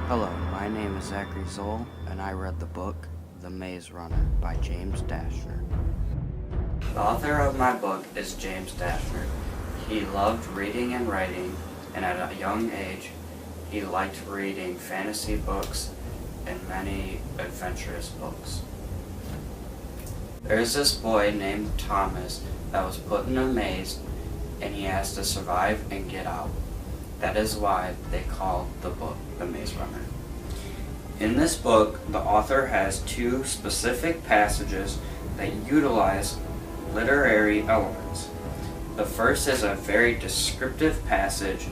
Hello, my name is Zachary Zoll, and I read the book The Maze Runner by James Dashner. The author of my book is James Dashner. He loved reading and writing, and at a young age, he liked reading fantasy books and many adventurous books. There's this boy named Thomas that was put in a maze, and he has to survive and get out. That is why they call the book The Maze Runner. In this book, the author has two specific passages that utilize literary elements. The first is a very descriptive passage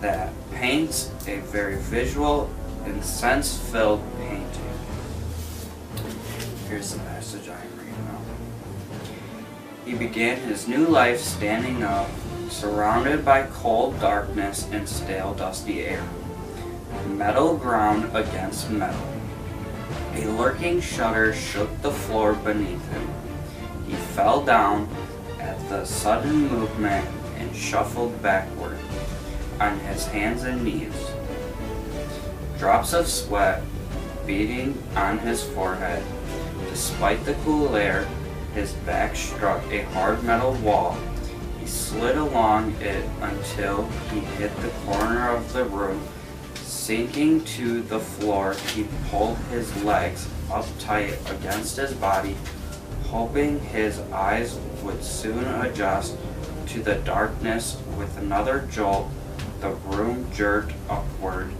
that paints a very visual and sense-filled painting. Here's the passage I am reading now. He began his new life standing up, surrounded by cold darkness and stale, dusty air. Metal ground against metal. A lurking shudder shook the floor beneath him. He fell down at the sudden movement and shuffled backward on his hands and knees. Drops of sweat beading on his forehead. Despite the cool air, his back struck a hard metal wall. He slid along it until he hit the corner of the room. Sinking to the floor, he pulled his legs up tight against his body, hoping his eyes would soon adjust to the darkness. With another jolt, the room jerked upward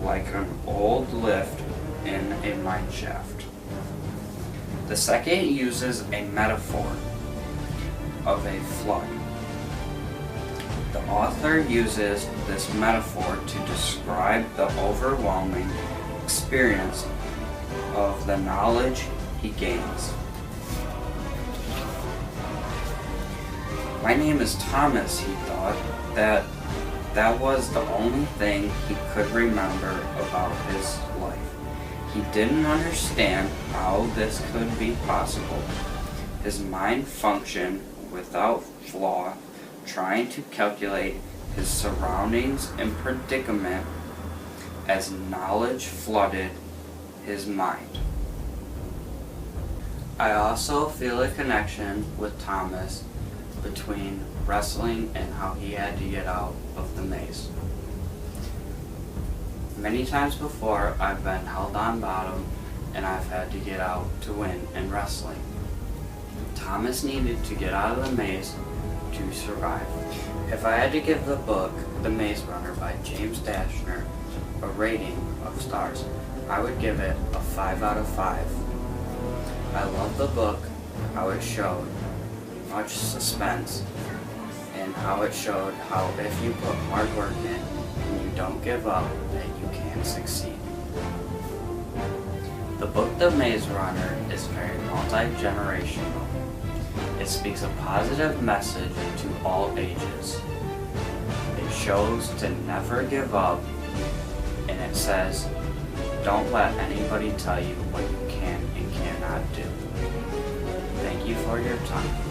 like an old lift in a mine shaft. The second uses a metaphor of a flood. The author uses this metaphor to describe the overwhelming experience of the knowledge he gains. My name is Thomas, he thought. That was the only thing he could remember about his life. He didn't understand how this could be possible. His mind functioned without flaw, trying to calculate his surroundings and predicament as knowledge flooded his mind. I also feel a connection with Thomas between wrestling and how he had to get out of the maze. Many times before, I've been held on bottom and I've had to get out to win in wrestling. Thomas needed to get out of the maze to survive. If I had to give the book The Maze Runner by James Dashner a rating of stars, I would give it a 5 out of 5. I love the book, how it showed much suspense, and how it showed how if you put hard work in and you don't give up, that you can succeed. The book The Maze Runner is very multi-generational. It speaks a positive message to all ages. It shows to never give up, and it says, don't let anybody tell you what you can and cannot do. Thank you for your time.